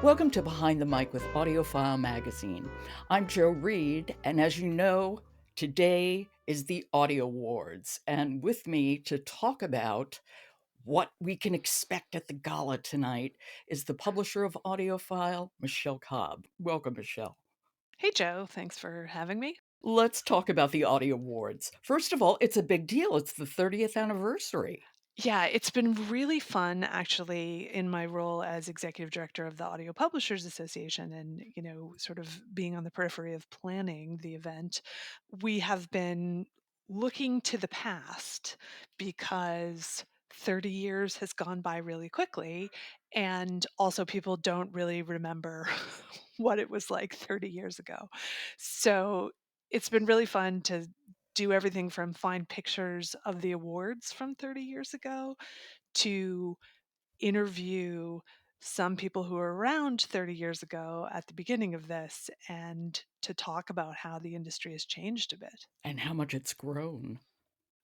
Welcome to Behind the Mic with Audiophile Magazine. I'm Joe Reed, and as you know, today is the Audie Awards. And with me to talk about what we can expect at the gala tonight is the publisher of Audiophile, Michelle Cobb. Welcome, Michelle. Hey, Joe. Thanks for having me. Let's talk about the Audie Awards. First of all, it's a big deal. It's the 30th anniversary. Yeah, it's been really fun actually in my role as executive director of the Audio Publishers Association and, sort of being on the periphery of planning the event. We have been looking to the past because 30 years has gone by really quickly. And also, people don't really remember what it was like 30 years ago. So it's been really fun to do everything from find pictures of the awards from 30 years ago to interview some people who were around 30 years ago at the beginning of this and to talk about how the industry has changed a bit. And how much it's grown.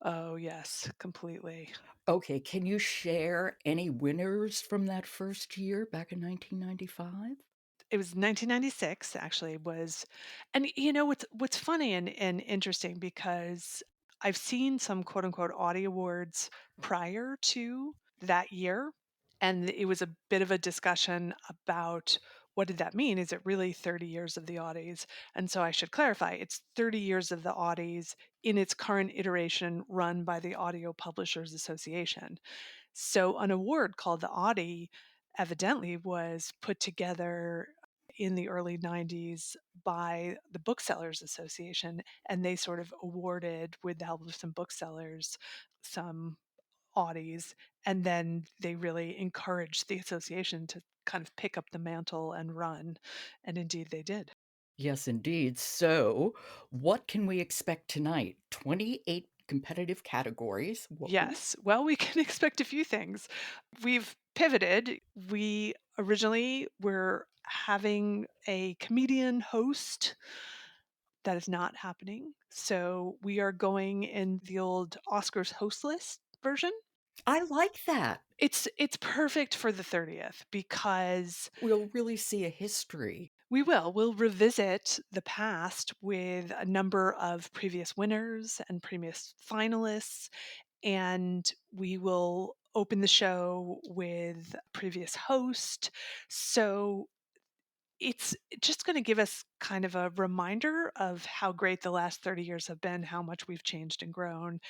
Oh, yes, completely. Okay, can you share any winners from that first year back in 1995? It was 1996 actually was. And what's funny and interesting because I've seen some quote unquote Audie awards prior to that year, and it was a bit of a discussion about what did that mean? Is it really 30 years of the Audies? And so I should clarify, it's 30 years of the Audies in its current iteration run by the Audio Publishers Association. So an award called the Audie evidently was put together in the early 90s by the Booksellers Association, and they sort of awarded, with the help of some booksellers, some Audies, and then they really encouraged the association to kind of pick up the mantle and run, and indeed they did. Yes, indeed. So, what can we expect tonight? 28 competitive categories. Yes. Well, we can expect a few things. We've pivoted. We originally were having a comedian host. That is not happening. So we are going in the old Oscars host list version. I like that. It's perfect for the 30th because We'll really see a history. we'll revisit the past with a number of previous winners and previous finalists, and we will open the show with a previous host. So it's just going to give us kind of a reminder of how great the last 30 years have been, how much we've changed and grown,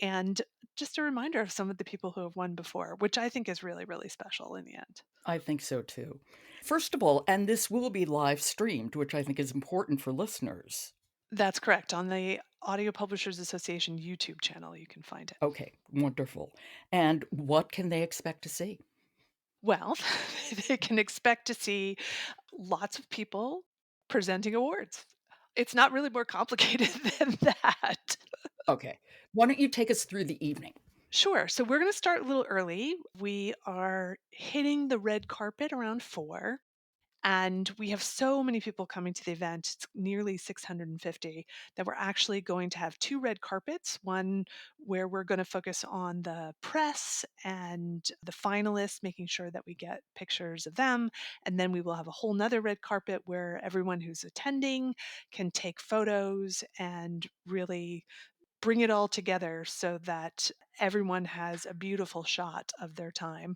and just a reminder of some of the people who have won before, which I think is really, really special in the end. I think so too. First of all, and this will be live streamed, which I think is important for listeners. That's correct. On the Audio Publishers Association YouTube channel, you can find it. Okay, wonderful. And what can they expect to see? Well, they can expect to see lots of people presenting awards. It's not really more complicated than that. Okay, why don't you take us through the evening? Sure. So we're going to start a little early. We are hitting the red carpet around 4. And we have so many people coming to the event, it's nearly 650, that we're actually going to have 2 red carpets, one where we're gonna focus on the press and the finalists, making sure that we get pictures of them, and then we will have a whole 'nother red carpet where everyone who's attending can take photos and really bring it all together so that everyone has a beautiful shot of their time.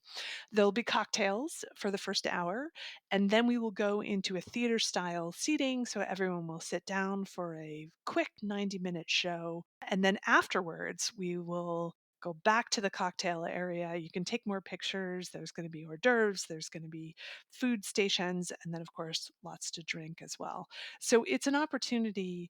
There'll be cocktails for the first hour, and then we will go into a theater style seating so everyone will sit down for a quick 90-minute show. And then afterwards, we will go back to the cocktail area. You can take more pictures. There's going to be hors d'oeuvres, there's going to be food stations, and then, of course, lots to drink as well. So it's an opportunity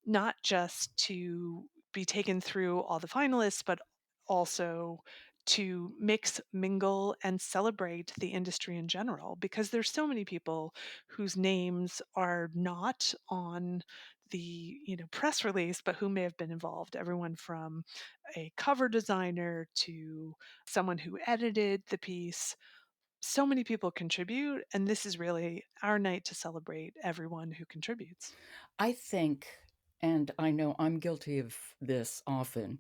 not just to be taken through all the finalists, but also to mix, mingle, and celebrate the industry in general because there's so many people whose names are not on the press release but who may have been involved, everyone from a cover designer to someone who edited the piece. So many people contribute, and this is really our night to celebrate everyone who contributes. I think, and I know I'm guilty of this often,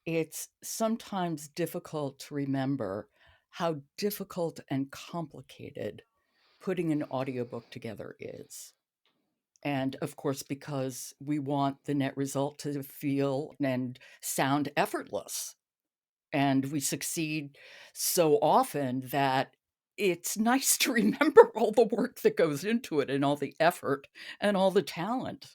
it's sometimes difficult to remember how difficult and complicated putting an audiobook together is. And of course, because we want the net result to feel and sound effortless. And we succeed so often that it's nice to remember all the work that goes into it and all the effort and all the talent.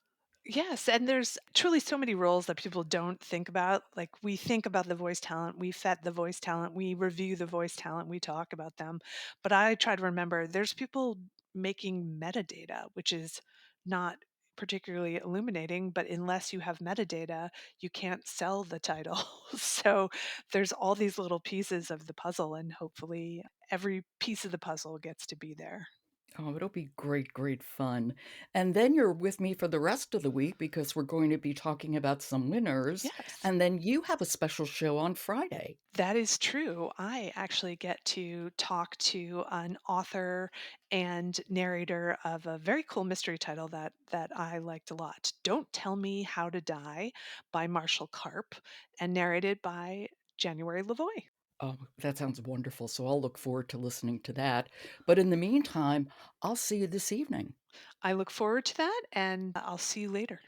Yes, and there's truly so many roles that people don't think about. Like we think about the voice talent, we vet the voice talent, we review the voice talent, we talk about them. But I try to remember there's people making metadata, which is not particularly illuminating, but unless you have metadata, you can't sell the title. So there's all these little pieces of the puzzle, and hopefully every piece of the puzzle gets to be there. Oh, it'll be great, great fun. And then you're with me for the rest of the week because we're going to be talking about some winners. Yes. And then you have a special show on Friday. That is true. I actually get to talk to an author and narrator of a very cool mystery title that I liked a lot. Don't Tell Me How to Die by Marshall Karp and narrated by January Lavoie. Oh, that sounds wonderful. So I'll look forward to listening to that. But in the meantime, I'll see you this evening. I look forward to that and I'll see you later.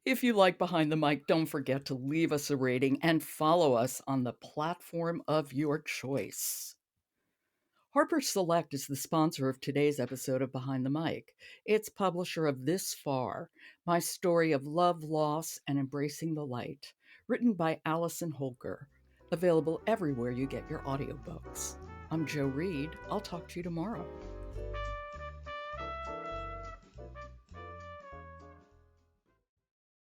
If you like Behind the Mic, don't forget to leave us a rating and follow us on the platform of your choice. Harper Select is the sponsor of today's episode of Behind the Mic. It's publisher of This Far, my story of love, loss, and embracing the light, written by Allison Holker, available everywhere you get your audiobooks. I'm Joe Reed. I'll talk to you tomorrow.